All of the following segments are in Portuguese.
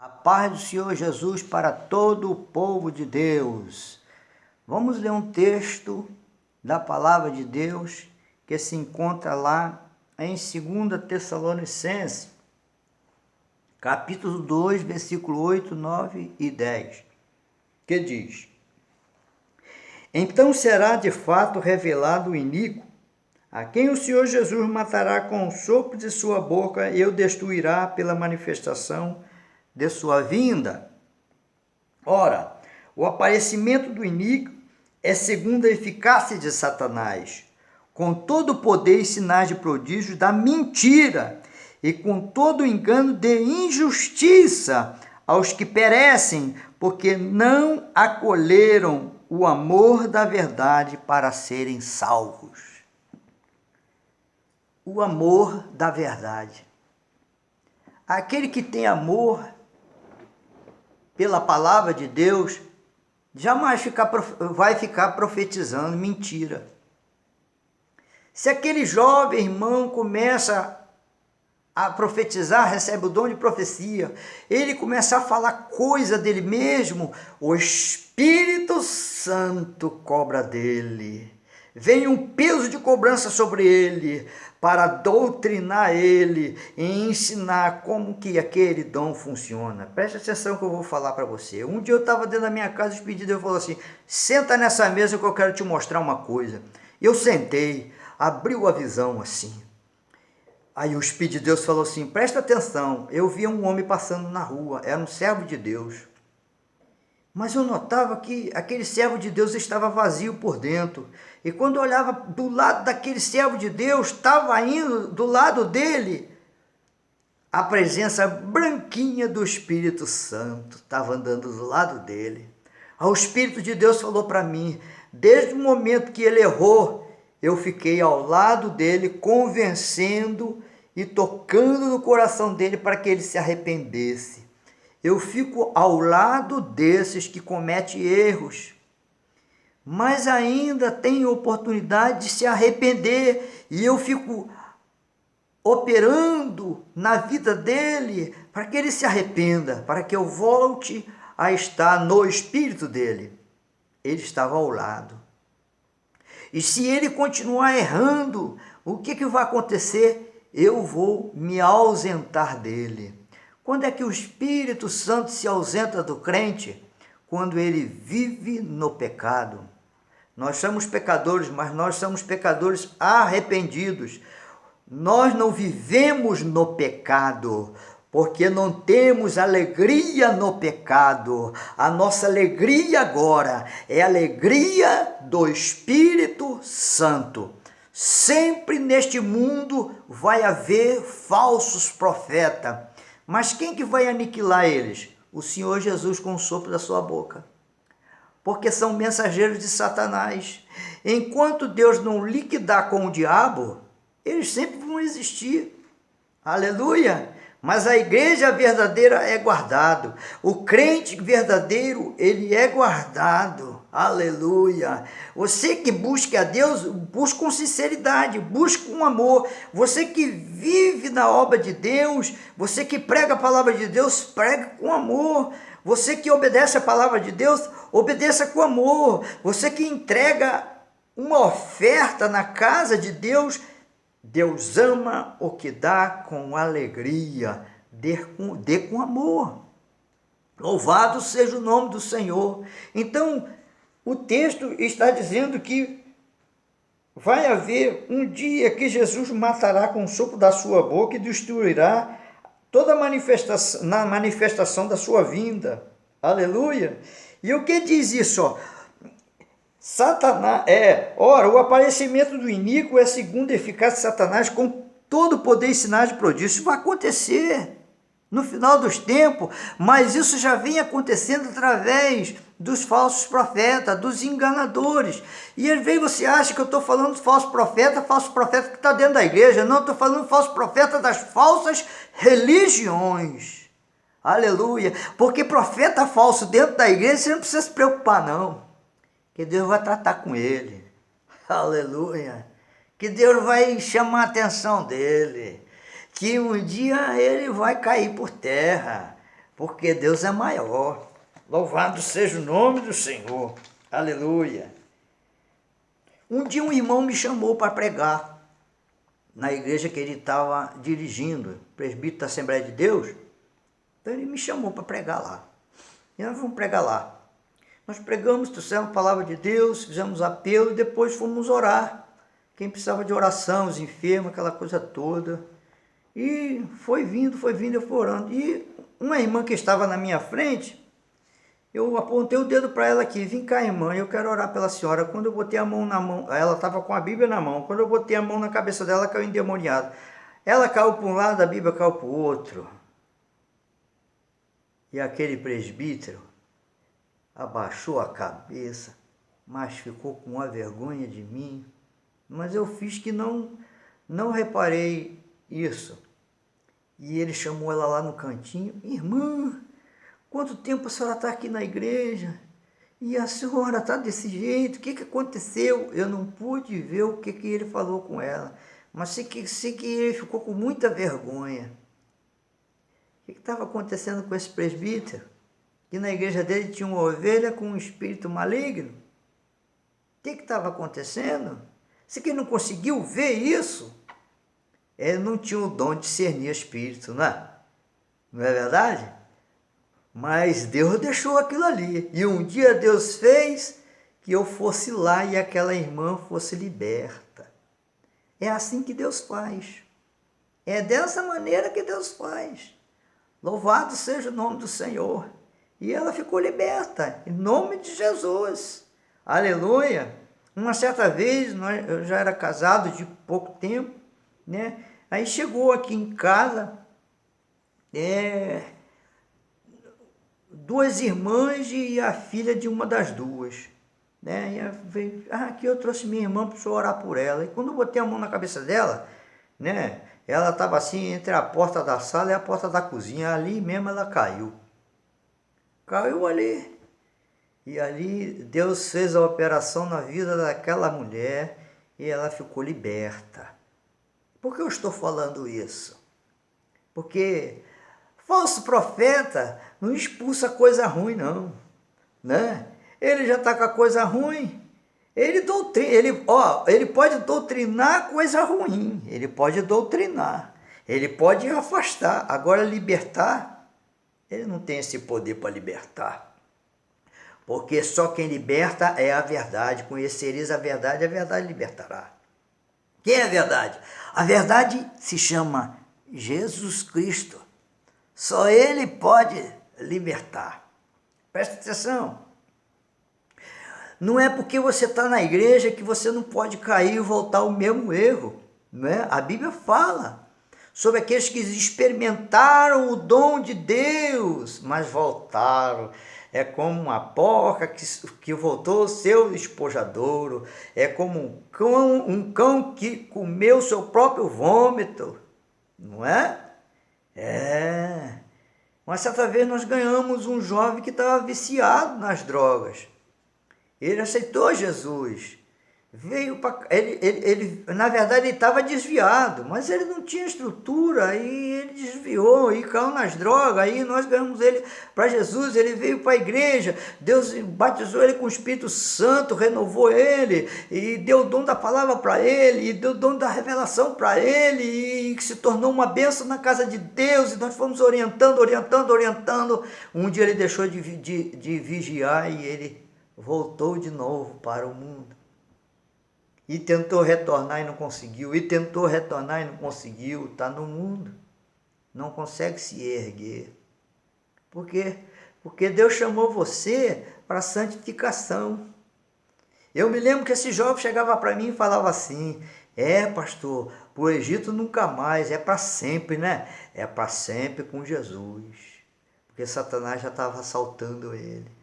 A paz do Senhor Jesus para todo o povo de Deus. Vamos ler um texto da palavra de Deus que se encontra lá em 2 Tessalonicenses, capítulo 2, versículo 8, 9 e 10, que diz: Então será de fato revelado o iníquo, a quem o Senhor Jesus matará com o sopro de sua boca e o destruirá pela manifestação de sua vinda. Ora, o aparecimento do iníquo é segundo a eficácia de Satanás, com todo o poder e sinais de prodígios da mentira, e com todo o engano de injustiça aos que perecem, porque não acolheram o amor da verdade para serem salvos. O amor da verdade. Aquele que tem amor pela palavra de Deus, jamais vai ficar profetizando mentira. Se aquele jovem irmão começa a profetizar, recebe o dom de profecia, ele começa a falar coisa dele mesmo, o Espírito Santo cobra dele. Vem um peso de cobrança sobre ele, para doutrinar ele e ensinar como que aquele dom funciona. Preste atenção que eu vou falar para você. Um dia eu estava dentro da minha casa, o Espírito de Deus falou assim: senta nessa mesa que eu quero te mostrar uma coisa. Eu sentei, abriu a visão assim. Aí o Espírito de Deus falou assim: presta atenção, eu vi um homem passando na rua, era um servo de Deus. Mas eu notava que aquele servo de Deus estava vazio por dentro. E quando eu olhava do lado daquele servo de Deus, estava indo do lado dele a presença branquinha do Espírito Santo. Estava andando do lado dele. O Espírito de Deus falou para mim, desde o momento que ele errou, eu fiquei ao lado dele, convencendo e tocando no coração dele para que ele se arrependesse. Eu fico ao lado desses que cometem erros, mas ainda tem oportunidade de se arrepender, e eu fico operando na vida dele para que ele se arrependa, para que eu volte a estar no espírito dele. Ele estava ao lado. E se ele continuar errando, o que vai acontecer? Eu vou me ausentar dele. Quando é que o Espírito Santo se ausenta do crente? Quando ele vive no pecado. Nós somos pecadores, mas nós somos pecadores arrependidos. Nós não vivemos no pecado, porque não temos alegria no pecado. A nossa alegria agora é a alegria do Espírito Santo. Sempre neste mundo vai haver falsos profetas. Mas quem que vai aniquilar eles? O Senhor Jesus com o sopro da sua boca. Porque são mensageiros de Satanás. Enquanto Deus não liquidar com o diabo, eles sempre vão existir. Aleluia! Mas a igreja verdadeira é guardado. O crente verdadeiro, ele é guardado. Aleluia! Você que busca a Deus, busca com sinceridade, busca com amor. Você que vive na obra de Deus, você que prega a palavra de Deus, prega com amor. Você que obedece a palavra de Deus, obedeça com amor. Você que entrega uma oferta na casa de Deus, Deus ama o que dá com alegria, dê com amor. Louvado seja o nome do Senhor. Então, o texto está dizendo que vai haver um dia que Jesus matará com o sopro da sua boca e destruirá toda a manifestação da sua vinda. Aleluia! E o que diz isso? Satanás, ora, o aparecimento do iníquo é segundo a eficácia de Satanás, com todo o poder e sinais de prodígio. Isso vai acontecer no final dos tempos, mas isso já vem acontecendo através dos falsos profetas, dos enganadores. E às vezes você acha que eu estou falando de falso profeta que está dentro da igreja. Não, estou falando de falso profeta das falsas religiões. Aleluia! Porque profeta falso dentro da igreja, você não precisa se preocupar, não. Que Deus vai tratar com ele. Aleluia. Que Deus vai chamar a atenção dele. Que um dia ele vai cair por terra. porque Deus é maior. Louvado seja o nome do Senhor. Aleluia. Um dia um irmão me chamou para pregar na igreja que ele estava dirigindo, presbítero da Assembleia de Deus. Então ele me chamou para pregar lá. E nós vamos pregar lá. Nós pregamos, trouxemos a palavra de Deus, fizemos apelo e depois fomos orar. Quem precisava de oração, os enfermos, aquela coisa toda. E foi vindo, eu fui orando. E uma irmã que estava na minha frente, eu apontei o dedo para ela aqui, vem cá, irmã, eu quero orar pela senhora. Quando eu botei a mão na mão, ela estava com a Bíblia na mão, quando eu botei a mão na cabeça dela, caiu endemoniada. Ela caiu para um lado, a Bíblia caiu para o outro. E aquele presbítero abaixou a cabeça, mas ficou com uma vergonha de mim. Mas eu fiz que não reparei isso. E ele chamou ela lá no cantinho, irmã, quanto tempo a senhora está aqui na igreja? E a senhora está desse jeito, o que aconteceu? Eu não pude ver o que ele falou com ela, mas sei que ele ficou com muita vergonha. O que estava acontecendo com esse presbítero? Que na igreja dele tinha uma ovelha com um espírito maligno. O que estava acontecendo? Se que ele não conseguiu ver isso, ele não tinha o dom de discernir espírito, não é? Não é verdade? Mas Deus deixou aquilo ali. E um dia Deus fez que eu fosse lá e aquela irmã fosse liberta. É assim que Deus faz. É dessa maneira que Deus faz. Louvado seja o nome do Senhor. E ela ficou liberta, em nome de Jesus. Aleluia. Uma certa vez, eu já era casado de pouco tempo, né? Aí chegou aqui em casa, duas irmãs e a filha de uma das duas. Né? E veio, aqui eu trouxe minha irmã para orar por ela. E quando eu botei a mão na cabeça dela, né? Ela estava assim entre a porta da sala e a porta da cozinha. Ali mesmo ela caiu. Caiu ali. E ali Deus fez a operação na vida daquela mulher e ela ficou liberta. Por que eu estou falando isso? Porque falso profeta não expulsa coisa ruim, não. Né? Ele já está com a coisa ruim. Ele pode doutrinar coisa ruim. Ele pode doutrinar. Ele pode afastar. Agora, libertar, ele não tem esse poder para libertar. Porque só quem liberta é a verdade. Conhecereis a verdade libertará. Quem é a verdade? A verdade se chama Jesus Cristo. Só Ele pode libertar. Presta atenção. Não é porque você está na igreja que você não pode cair e voltar ao mesmo erro. Não é? A Bíblia fala sobre aqueles que experimentaram o dom de Deus, mas voltaram. É como uma porca que voltou ao seu despojadouro. É como um cão que comeu seu próprio vômito. Não é? Uma certa vez nós ganhamos um jovem que estava viciado nas drogas. Ele aceitou Jesus. Veio para ele, na verdade, ele estava desviado, mas ele não tinha estrutura, aí ele desviou e caiu nas drogas, aí nós ganhamos ele para Jesus, ele veio para a igreja, Deus batizou ele com o Espírito Santo, renovou ele, e deu o dom da palavra para ele, e deu o dom da revelação para ele, e se tornou uma bênção na casa de Deus, e nós fomos orientando. Um dia ele deixou de vigiar e ele voltou de novo para o mundo. E tentou retornar e não conseguiu, está no mundo, não consegue se erguer. Por quê? Porque Deus chamou você para santificação. Eu me lembro que esse jovem chegava para mim e falava assim, pastor, para o Egito nunca mais, é para sempre, né? É para sempre com Jesus. Porque Satanás já estava assaltando ele.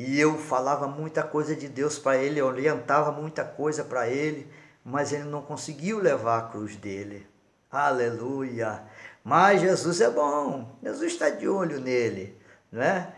E eu falava muita coisa de Deus para ele, eu orientava muita coisa para ele, mas ele não conseguiu levar a cruz dele. Aleluia! Mas Jesus é bom, Jesus está de olho nele, né?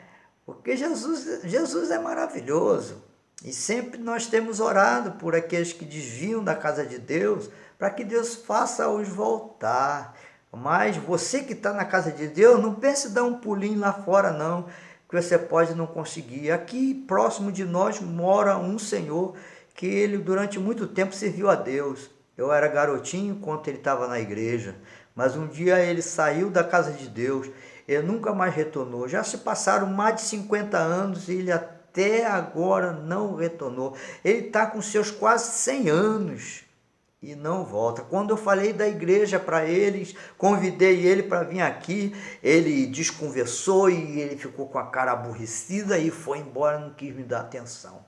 Porque Jesus é maravilhoso. E sempre nós temos orado por aqueles que desviam da casa de Deus, para que Deus faça-os voltar. Mas você que está na casa de Deus, não pense em dar um pulinho lá fora não, que você pode não conseguir. Aqui próximo de nós mora um senhor que ele durante muito tempo serviu a Deus. Eu era garotinho enquanto ele estava na igreja, mas um dia ele saiu da casa de Deus, ele nunca mais retornou. Já se passaram mais de 50 anos e ele até agora não retornou. Ele está com seus quase 100 anos e não volta. Quando eu falei da igreja para eles, convidei ele para vir aqui, ele desconversou e ele ficou com a cara aborrecida e foi embora, não quis me dar atenção.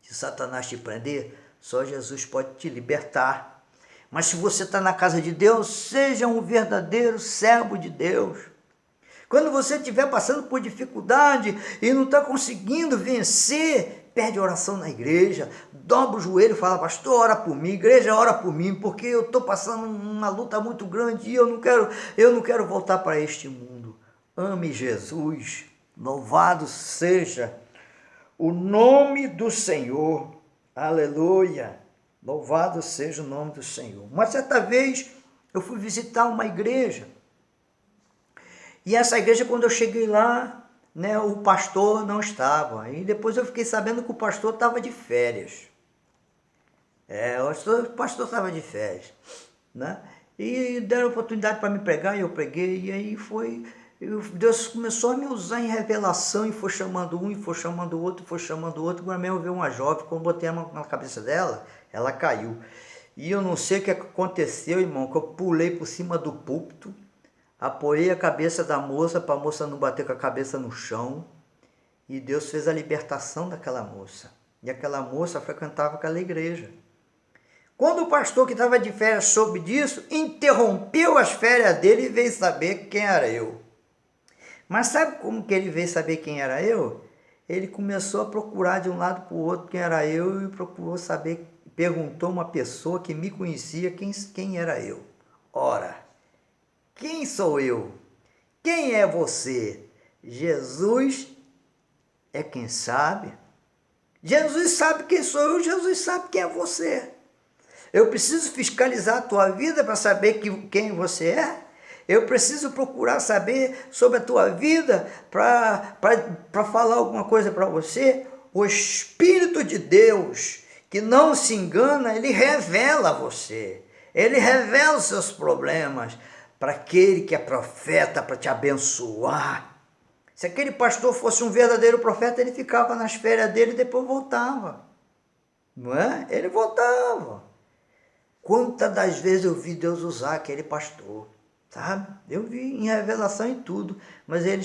Se Satanás te prender, só Jesus pode te libertar. Mas se você está na casa de Deus, seja um verdadeiro servo de Deus. Quando você estiver passando por dificuldade e não está conseguindo vencer, pede oração na igreja, dobra o joelho e fala: pastor, ora por mim, igreja, ora por mim, porque eu estou passando uma luta muito grande e eu não quero voltar para este mundo. Ame Jesus, louvado seja o nome do Senhor, aleluia, louvado seja o nome do Senhor. Uma certa vez eu fui visitar uma igreja, e essa igreja, quando eu cheguei lá, né, o pastor não estava. E depois eu fiquei sabendo que o pastor estava de férias. O pastor estava de férias, né? E deram oportunidade para me pregar, e eu preguei, e aí Deus começou a me usar em revelação, e foi chamando um, e foi chamando o outro, e foi chamando o outro. Agora mesmo eu vi uma jovem, quando eu botei a mão na cabeça dela, ela caiu. E eu não sei o que aconteceu, irmão, que eu pulei por cima do púlpito, apoiei a cabeça da moça para a moça não bater com a cabeça no chão, e Deus fez a libertação daquela moça. E aquela moça frequentava aquela igreja. Quando o pastor que estava de férias soube disso, interrompeu as férias dele e veio saber quem era eu. Mas sabe como que ele veio saber quem era eu? Ele começou a procurar de um lado para o outro quem era eu e procurou saber, perguntou uma pessoa que me conhecia quem era eu. Ora, quem sou eu? Quem é você? Jesus é quem sabe. Jesus sabe quem sou eu, Jesus sabe quem é você. Eu preciso fiscalizar a tua vida para saber quem você é. Eu preciso procurar saber sobre a tua vida para falar alguma coisa para você. O Espírito de Deus, que não se engana, ele revela a você. Ele revela os seus problemas para aquele que é profeta, para te abençoar. Se aquele pastor fosse um verdadeiro profeta, ele ficava nas férias dele e depois voltava. Não é? Ele voltava. Quantas das vezes eu vi Deus usar aquele pastor, sabe? Eu vi em revelação e tudo, mas ele